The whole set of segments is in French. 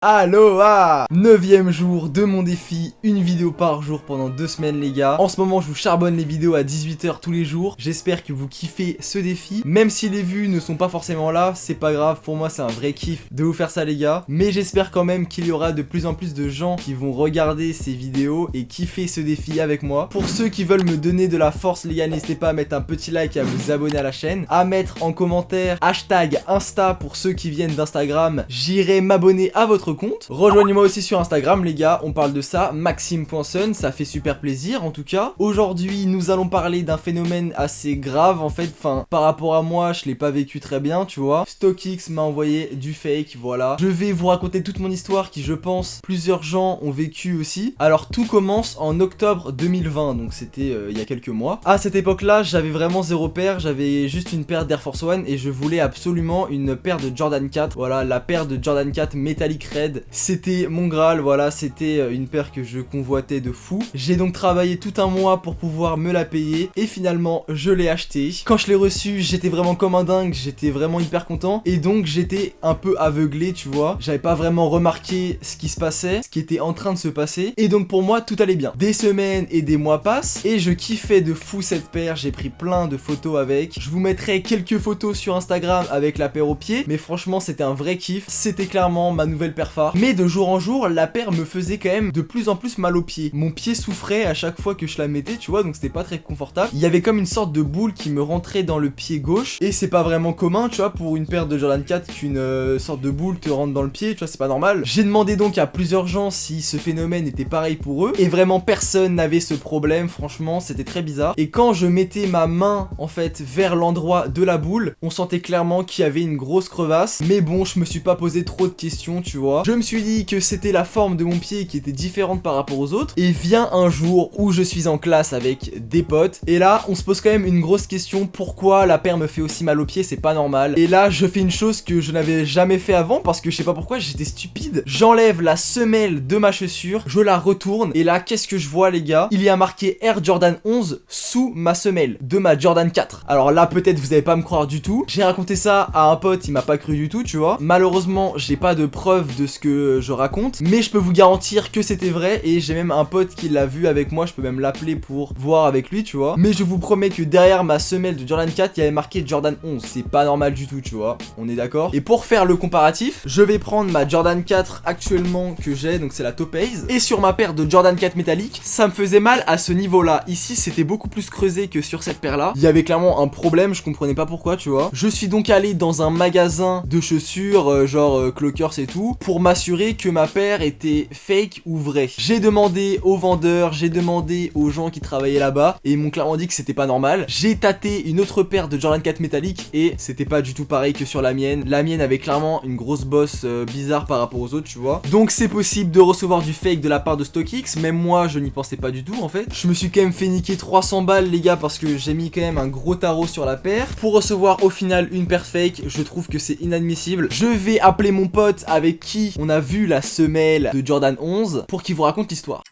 Aloha! 9e jour de mon défi, une vidéo par jour pendant 2 semaines les gars. En ce moment je vous charbonne les vidéos à 18 h tous les jours. J'espère que vous kiffez ce défi. Même si les vues ne sont pas forcément là, c'est pas grave, pour moi c'est un vrai kiff de vous faire ça les gars. Mais j'espère quand même qu'il y aura de plus en plus de gens qui vont regarder ces vidéos et kiffer ce défi avec moi. Pour ceux qui veulent me donner de la force les gars, n'hésitez pas à mettre un petit like et à vous abonner à la chaîne. À mettre en commentaire hashtag Insta pour ceux qui viennent d'Instagram. J'irai m'abonner à votre compte. Rejoignez-moi aussi sur Instagram les gars, on parle de ça, maxime.sun, ça fait super plaisir en tout cas. Aujourd'hui nous allons parler d'un phénomène assez grave en fait, enfin par rapport à moi je l'ai pas vécu très bien tu vois. StockX m'a envoyé du fake, voilà. Je vais vous raconter toute mon histoire qui je pense plusieurs gens ont vécu aussi. Alors tout commence en octobre 2020, donc c'était il y a quelques mois. À cette époque là j'avais vraiment zéro paire, j'avais juste une paire d'Air Force One et je voulais absolument une paire de Jordan 4, voilà la paire de Jordan 4 Metallic Red. C'était mon Graal, voilà, c'était une paire que je convoitais de fou. J'ai donc travaillé tout un mois pour pouvoir me la payer et finalement je l'ai acheté. Quand je l'ai reçu, j'étais vraiment comme un dingue, j'étais vraiment hyper content et donc j'étais un peu aveuglé, tu vois. J'avais pas vraiment remarqué ce qui se passait, ce qui était en train de se passer et donc pour moi tout allait bien. Des semaines et des mois passent et je kiffais de fou cette paire, j'ai pris plein de photos avec. Je vous mettrai quelques photos sur Instagram avec la paire au pied, mais franchement c'était un vrai kiff, c'était clairement ma nouvelle paire phare. Mais de jour en jour, la paire me faisait quand même de plus en plus mal au pied. Mon pied souffrait à chaque fois que je la mettais, tu vois, donc c'était pas très confortable. Il y avait comme une sorte de boule qui me rentrait dans le pied gauche, et c'est pas vraiment commun, tu vois, pour une paire de Jordan 4 qu'une sorte de boule te rentre dans le pied, tu vois, c'est pas normal. J'ai demandé donc à plusieurs gens si ce phénomène était pareil pour eux, et vraiment personne n'avait ce problème, franchement, c'était très bizarre. Et quand je mettais ma main, en fait, vers l'endroit de la boule, on sentait clairement qu'il y avait une grosse crevasse, mais bon, je me suis pas posé trop de questions, tu vois. Je me suis dit que c'était la forme de mon pied qui était différente par rapport aux autres, et vient un jour où je suis en classe avec des potes, et là on se pose quand même une grosse question, pourquoi la paire me fait aussi mal au pied, c'est pas normal. Et là je fais une chose que je n'avais jamais fait avant, parce que je sais pas pourquoi, j'étais stupide. J'enlève la semelle de ma chaussure, je la retourne, et là qu'est-ce que je vois les gars? Il y a marqué Air Jordan 11 sous ma semelle de ma Jordan 4. Alors là peut-être vous allez pas me croire du tout, j'ai raconté ça à un pote, il m'a pas cru du tout tu vois. Malheureusement j'ai pas de preuve de ce que je raconte, mais je peux vous garantir que c'était vrai, et j'ai même un pote qui l'a vu avec moi, je peux même l'appeler pour voir avec lui tu vois. Mais je vous promets que derrière ma semelle de Jordan 4 il y avait marqué Jordan 11, c'est pas normal du tout tu vois, on est d'accord. Et pour faire le comparatif, je vais prendre ma Jordan 4 actuellement que j'ai, donc c'est la Topaze, et sur ma paire de Jordan 4 métallique, ça me faisait mal à ce niveau là. Ici c'était beaucoup plus creusé que sur cette paire là, il y avait clairement un problème, je comprenais pas pourquoi tu vois. Je suis donc allé dans un magasin de chaussures genre Clockers et tout, pour m'assurer que ma paire était fake ou vraie. J'ai demandé aux vendeurs, j'ai demandé aux gens qui travaillaient là-bas, et ils m'ont clairement dit que c'était pas normal. J'ai tâté une autre paire de Jordan 4 métallique et c'était pas du tout pareil que sur la mienne. La mienne avait clairement une grosse bosse bizarre par rapport aux autres tu vois. Donc c'est possible de recevoir du fake de la part de StockX, même moi je n'y pensais pas du tout en fait. Je me suis quand même fait niquer 300 balles les gars, parce que j'ai mis quand même un gros tarot sur la paire pour recevoir au final une paire fake. Je trouve que c'est inadmissible. Je vais appeler mon pote avec qui on a vu la semelle de Jordan 11 pour qu'il vous raconte l'histoire.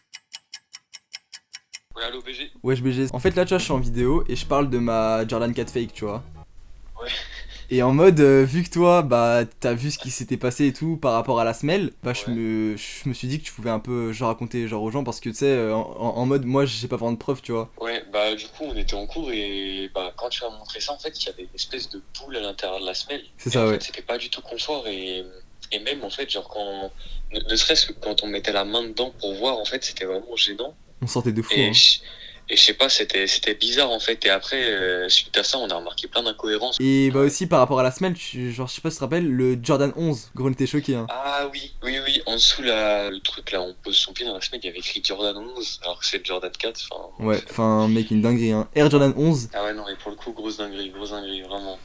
Ouais, allô BG. Wesh BG. En fait là tu vois je suis en vidéo et je parle de ma Jordan 4 fake tu vois. Ouais. Et en mode, vu que toi, bah, t'as vu ce qui s'était passé et tout par rapport à la semelle, bah, Ouais. je me suis dit que tu pouvais un peu, genre, raconter, genre, aux gens, parce que, tu sais, en mode, moi, j'ai pas vraiment de preuves, tu vois. Ouais, bah du coup on était en cours et bah quand tu as montré ça en fait il y avait une espèce de boule à l'intérieur de la semelle. C'est Et ça, en ouais. fait c'était pas du tout confort et même en fait genre quand ne serait-ce que quand on mettait la main dedans pour voir en fait c'était vraiment gênant On sortait de fou, et hein. et je sais pas c'était bizarre en fait et après suite à ça on a remarqué plein d'incohérences. Et bah Ouais. aussi, par rapport à la semelle, genre, je sais pas si tu te rappelles, le Jordan 11, gros, on était choqués, hein. Ah oui en dessous là le truc là on pose son pied dans la semelle il y avait écrit Jordan 11 alors que c'est Jordan 4 enfin Ouais, enfin, mec, une dinguerie, hein. Air Jordan 11. ah ouais non et pour le coup grosse dinguerie vraiment.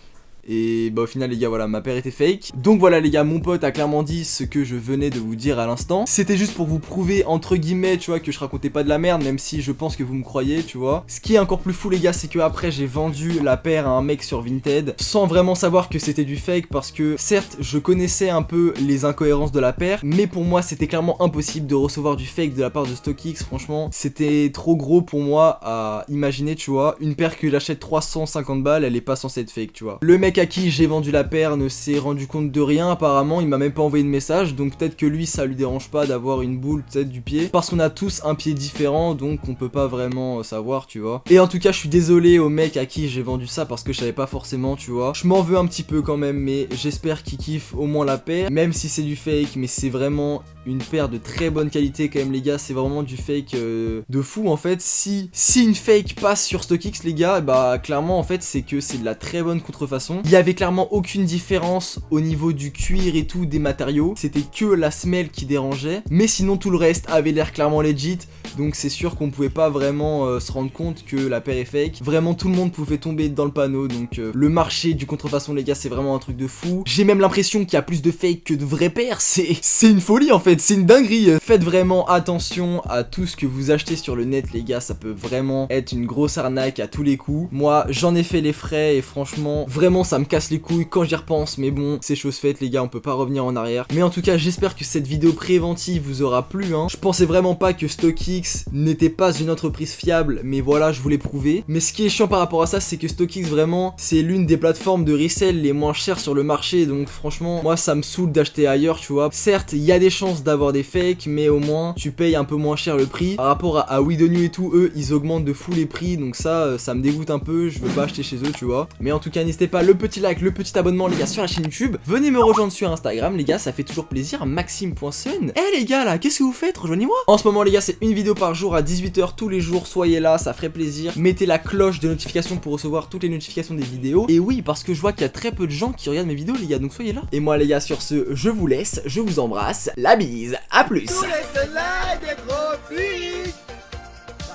Et bah au final les gars voilà ma paire était fake. Donc voilà les gars, mon pote a clairement dit ce que je venais de vous dire à l'instant. C'était juste pour vous prouver entre guillemets tu vois que je racontais pas de la merde, même si je pense que vous me croyez tu vois. Ce qui est encore plus fou les gars, c'est que après j'ai vendu la paire à un mec sur Vinted sans vraiment savoir que c'était du fake, parce que certes je connaissais un peu les incohérences de la paire, mais pour moi c'était clairement impossible de recevoir du fake de la part de StockX. Franchement c'était trop gros pour moi à imaginer tu vois. Une paire que j'achète 350 balles, elle est pas censée être fake tu vois. Le mec mec à qui j'ai vendu la paire ne s'est rendu compte de rien apparemment, il m'a même pas envoyé de message, donc peut-être que lui ça lui dérange pas d'avoir une boule peut-être du pied, parce qu'on a tous un pied différent, donc on peut pas vraiment savoir, tu vois. Et en tout cas je suis désolé au mec à qui j'ai vendu ça parce que je savais pas forcément, tu vois. Je m'en veux un petit peu quand même, mais j'espère qu'il kiffe au moins la paire, même si c'est du fake, mais c'est vraiment une paire de très bonne qualité quand même les gars, c'est vraiment du fake de fou en fait. Si une fake passe sur StockX les gars, bah clairement en fait c'est que c'est de la très bonne contrefaçon. Il y avait clairement aucune différence au niveau du cuir et tout des matériaux, c'était que la semelle qui dérangeait, mais sinon tout le reste avait l'air clairement legit, donc c'est sûr qu'on pouvait pas vraiment se rendre compte que la paire est fake. Vraiment tout le monde pouvait tomber dans le panneau, donc le marché du contrefaçon les gars c'est vraiment un truc de fou. J'ai même l'impression qu'il y a plus de fake que de vraies paires, c'est une folie en fait. C'est une dinguerie. Faites vraiment attention à tout ce que vous achetez sur le net les gars, ça peut vraiment être une grosse arnaque à tous les coups. Moi j'en ai fait les frais et franchement vraiment ça me casse les couilles quand j'y repense, mais bon c'est chose faite les gars, on peut pas revenir en arrière. Mais en tout cas j'espère que cette vidéo préventive vous aura plu hein. Je pensais vraiment pas que StockX n'était pas une entreprise fiable, mais voilà je vous l'ai prouvé. Mais ce qui est chiant par rapport à ça c'est que StockX vraiment c'est l'une des plateformes de resell les moins chères sur le marché, donc franchement moi ça me saoule d'acheter ailleurs, tu vois. Certes il y a des chances d'avoir des fakes, mais au moins tu payes un peu moins cher le prix par rapport à We The New et tout. Eux ils augmentent de fou les prix, donc ça me dégoûte un peu, je veux pas acheter chez eux, tu vois. Mais en tout cas n'hésitez pas, le petit like, le petit abonnement les gars sur la chaîne YouTube, venez me rejoindre sur Instagram les gars, ça fait toujours plaisir, maxime.sun. Eh les gars là, qu'est-ce que vous faites? Rejoignez-moi. En ce moment les gars c'est une vidéo par jour à 18 h tous les jours, soyez là, ça ferait plaisir. Mettez la cloche de notification pour recevoir toutes les notifications des vidéos. Et oui, parce que je vois qu'il y a très peu de gens qui regardent mes vidéos les gars, donc soyez là. Et moi les gars sur ce, je vous laisse, je vous embrasse, la bise, à plus. Tous les soleils des tropiques,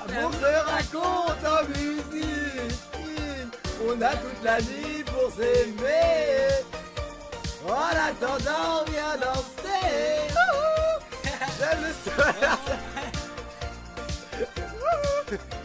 l'amour se raconte en musique. On a toute la nuit pour s'aimer. En attendant, viens danser. J'aime le soleil.